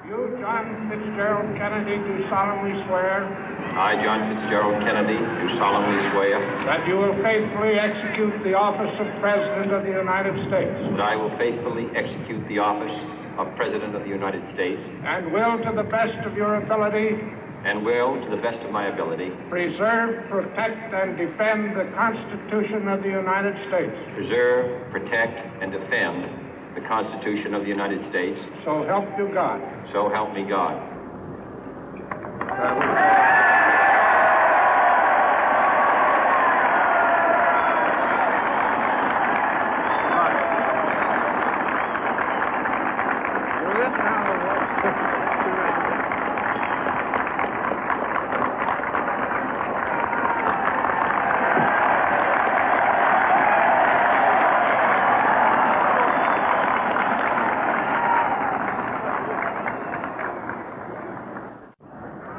You, John Fitzgerald Kennedy, do solemnly swear. I, John Fitzgerald Kennedy, do solemnly swear. That you will faithfully execute the office of President of the United States. That I will faithfully execute the office of President of the United States. And will, to the best of your ability. And will, to the best of my ability. Preserve, protect, and defend the Constitution of the United States. Preserve, protect, and defend the Constitution of the United States. So help you God. So help me God.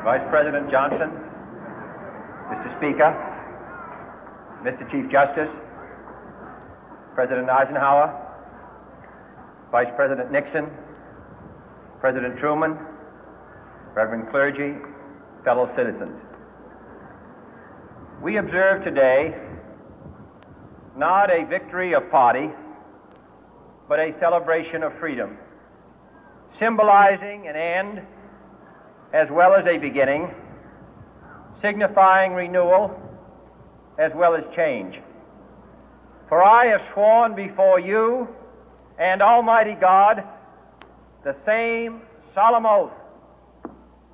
Vice President Johnson, Mr. Speaker, Mr. Chief Justice, President Eisenhower, Vice President Nixon, President Truman, Reverend clergy, fellow citizens. We observe today not a victory of party, but a celebration of freedom, symbolizing an end as well as a beginning, signifying renewal as well as change. For I have sworn before you and Almighty God the same solemn oath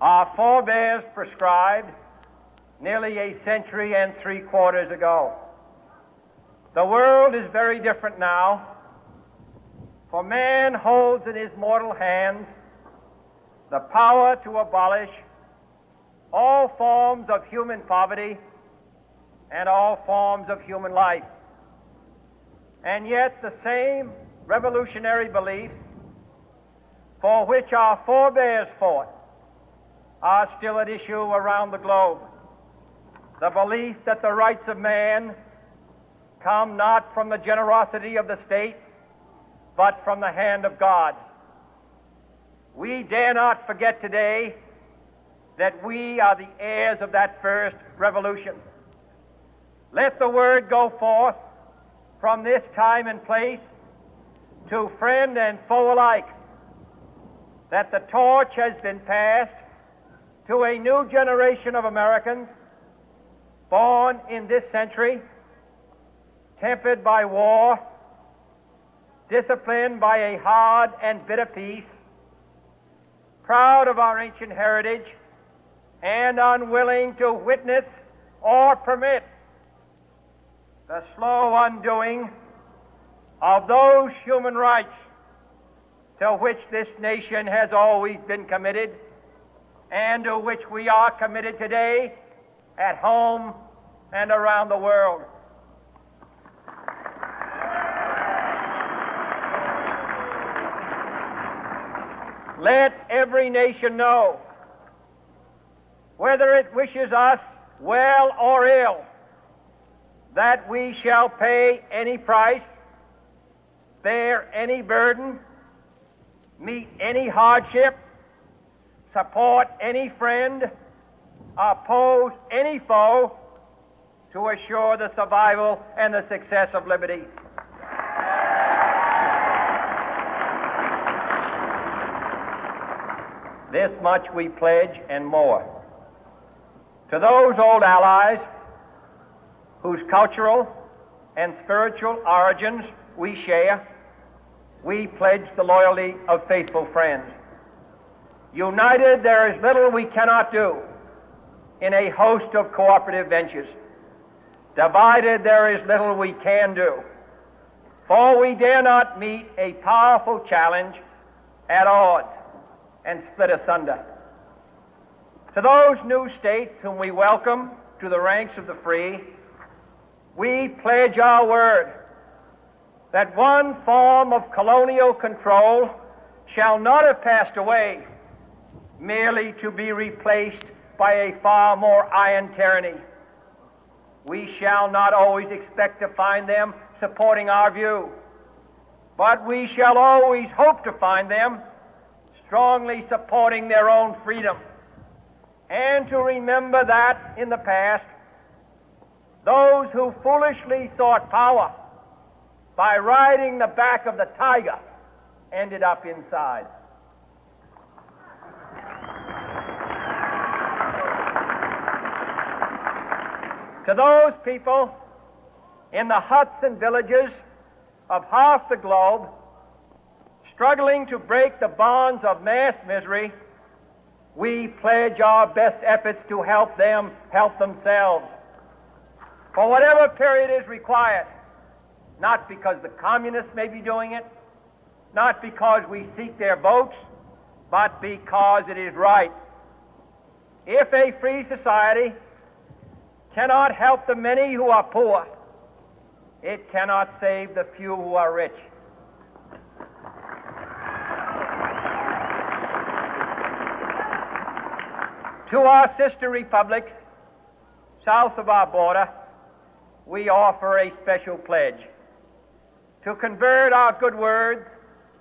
our forebears prescribed nearly a century and 3/4 ago. The world is very different now, for man holds in his mortal hands the power to abolish all forms of human poverty and all forms of human life. And yet the same revolutionary beliefs for which our forebears fought are still at issue around the globe. The belief that the rights of man come not from the generosity of the state, but from the hand of God. We dare not forget today that we are the heirs of that first revolution. Let the word go forth from this time and place to friend and foe alike that the torch has been passed to a new generation of Americans born in this century, tempered by war, disciplined by a hard and bitter peace, proud of our ancient heritage, and unwilling to witness or permit the slow undoing of those human rights to which this nation has always been committed and to which we are committed today at home and around the world. Let every nation know, whether it wishes us well or ill, that we shall pay any price, bear any burden, meet any hardship, support any friend, oppose any foe to assure the survival and the success of liberty. This much we pledge and more. To those old allies whose cultural and spiritual origins we share, we pledge the loyalty of faithful friends. United, there is little we cannot do in a host of cooperative ventures. Divided, there is little we can do, for we dare not meet a powerful challenge at odds and split asunder. To those new states whom we welcome to the ranks of the free, we pledge our word that one form of colonial control shall not have passed away, merely to be replaced by a far more iron tyranny. We shall not always expect to find them supporting our view, but we shall always hope to find them strongly supporting their own freedom, and to remember that in the past, those who foolishly sought power by riding the back of the tiger ended up inside. To those people in the huts and villages of half the globe struggling to break the bonds of mass misery, we pledge our best efforts to help them help themselves for whatever period is required, not because the communists may be doing it, not because we seek their votes, but because it is right. If a free society cannot help the many who are poor, it cannot save the few who are rich. To our sister republics south of our border, we offer a special pledge to convert our good words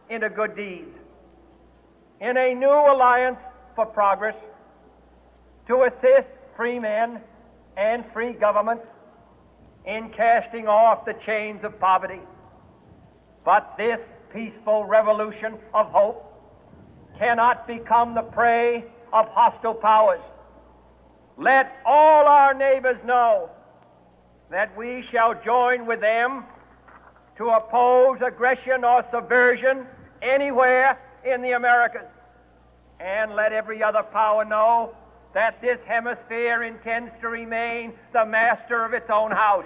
into good deeds, in a new alliance for progress, to assist free men and free governments in casting off the chains of poverty. But this peaceful revolution of hope cannot become the prey of hostile powers. Let all our neighbors know that we shall join with them to oppose aggression or subversion anywhere in the Americas. And let every other power know that this hemisphere intends to remain the master of its own house.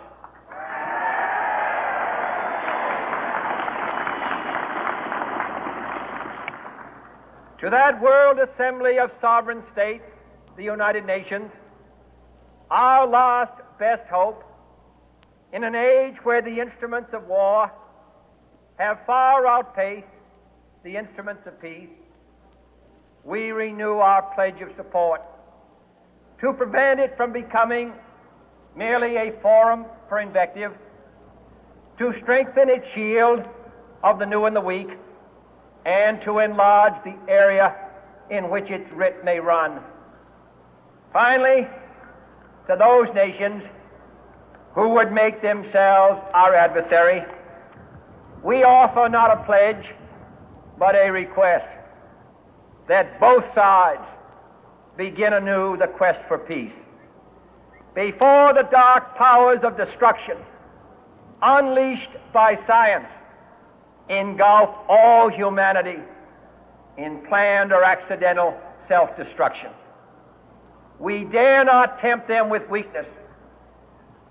To that World Assembly of Sovereign States, the United Nations, our last best hope, in an age where the instruments of war have far outpaced the instruments of peace, we renew our pledge of support to prevent it from becoming merely a forum for invective, to strengthen its shield of the new and the weak, and to enlarge the area in which its writ may run. Finally, to those nations who would make themselves our adversary, we offer not a pledge, but a request that both sides begin anew the quest for peace. Before the dark powers of destruction, unleashed by science, engulf all humanity in planned or accidental self-destruction, we dare not tempt them with weakness,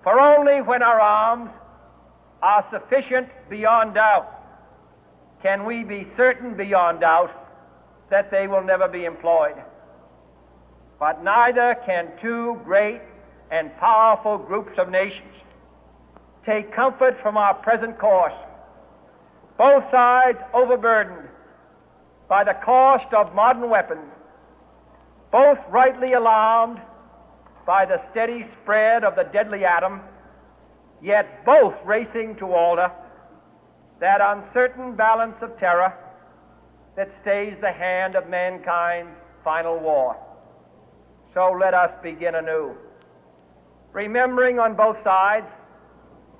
for only when our arms are sufficient beyond doubt can we be certain beyond doubt that they will never be employed. But neither can two great and powerful groups of nations take comfort from our present course, both sides overburdened by the cost of modern weapons, both rightly alarmed by the steady spread of the deadly atom, yet both racing to alter that uncertain balance of terror that stays the hand of mankind's final war. So let us begin anew, remembering on both sides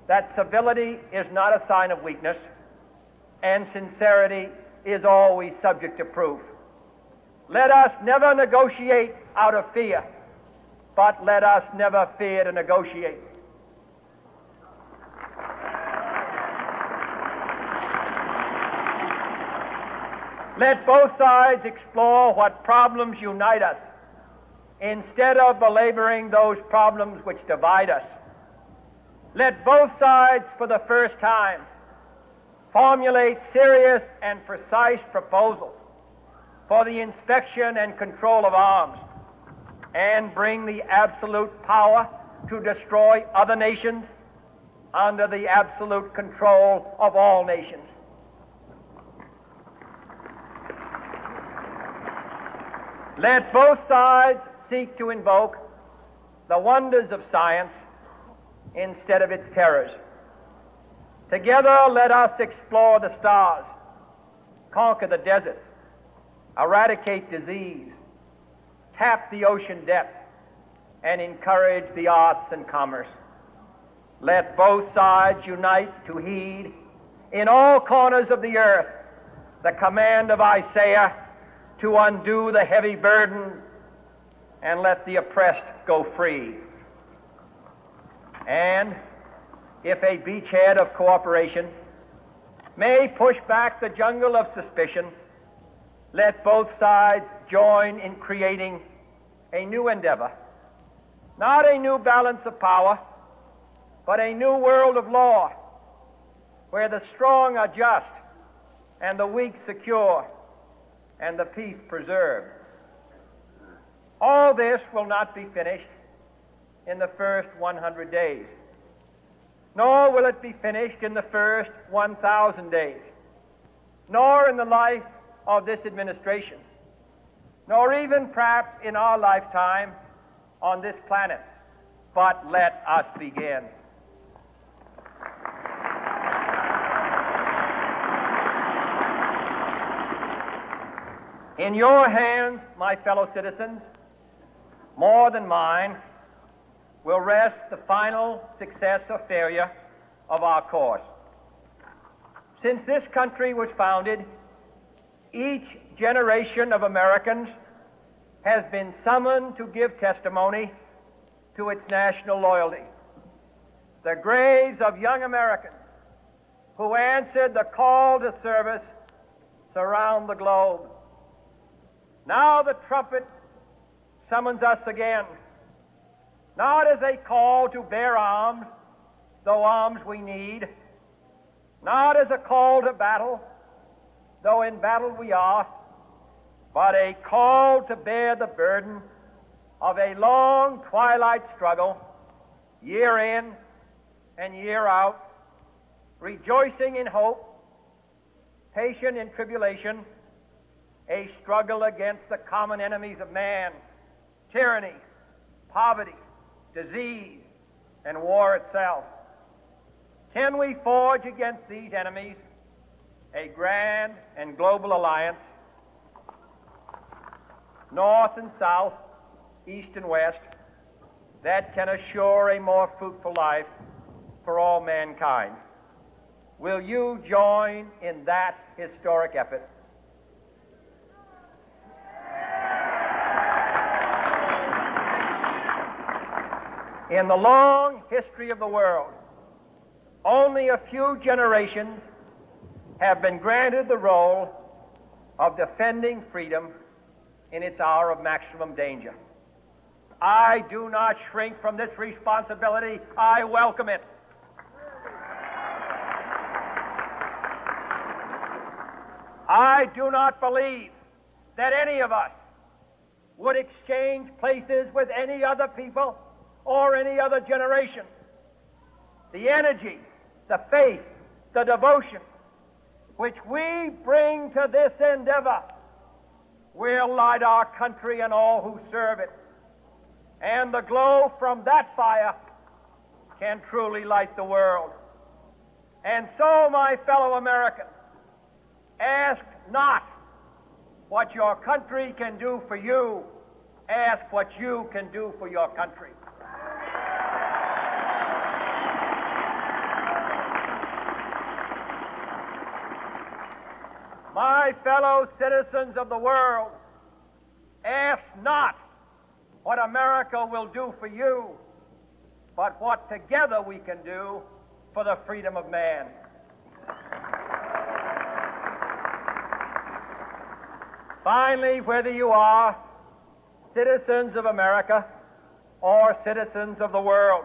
that civility is not a sign of weakness, and sincerity is always subject to proof. Let us never negotiate out of fear, but let us never fear to negotiate. Let both sides explore what problems unite us, instead of belaboring those problems which divide us. Let both sides, for the first time, formulate serious and precise proposals for the inspection and control of arms, and bring the absolute power to destroy other nations under the absolute control of all nations. Let both sides seek to invoke the wonders of science instead of its terrors. Together, let us explore the stars, conquer the deserts, eradicate disease, tap the ocean depth, and encourage the arts and commerce. Let both sides unite to heed in all corners of the earth the command of Isaiah to undo the heavy burden and let the oppressed go free. And if a beachhead of cooperation may push back the jungle of suspicion, let both sides join in creating a new endeavor, not a new balance of power, but a new world of law, where the strong are just and the weak secure and the peace preserved. All this will not be finished in the first 100 days, nor will it be finished in the first 1,000 days, nor in the life of this administration, nor even perhaps in our lifetime on this planet. But let us begin. In your hands, my fellow citizens, more than mine, will rest the final success or failure of our course. Since this country was founded, each generation of Americans has been summoned to give testimony to its national loyalty. The graves of young Americans who answered the call to service surround the globe. Now the trumpet summons us again, not as a call to bear arms, though arms we need, not as a call to battle, though in battle we are, but a call to bear the burden of a long twilight struggle, year in and year out, rejoicing in hope, patient in tribulation, a struggle against the common enemies of man, tyranny, poverty, disease, and war itself. Can we forge against these enemies a grand and global alliance, north and south, east and west, that can assure a more fruitful life for all mankind? Will you join in that historic effort? In the long history of the world, only a few generations have been granted the role of defending freedom in its hour of maximum danger. I do not shrink from this responsibility. I welcome it. I do not believe that any of us would exchange places with any other people or any other generation. The energy, the faith, the devotion which we bring to this endeavor will light our country and all who serve it. And the glow from that fire can truly light the world. And so, my fellow Americans, ask not what your country can do for you, ask what you can do for your country. My fellow citizens of the world, ask not what America will do for you, but what together we can do for the freedom of man. Finally, whether you are citizens of America or citizens of the world,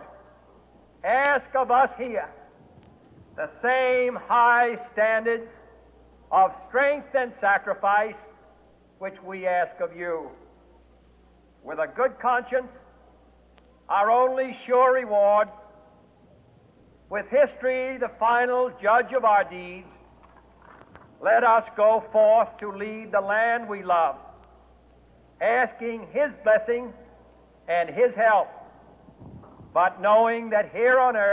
ask of us here the same high standards of strength and sacrifice which we ask of you. With a good conscience, our only sure reward, with history the final judge of our deeds, let us go forth to lead the land we love, asking His blessing and His help, but knowing that here on earth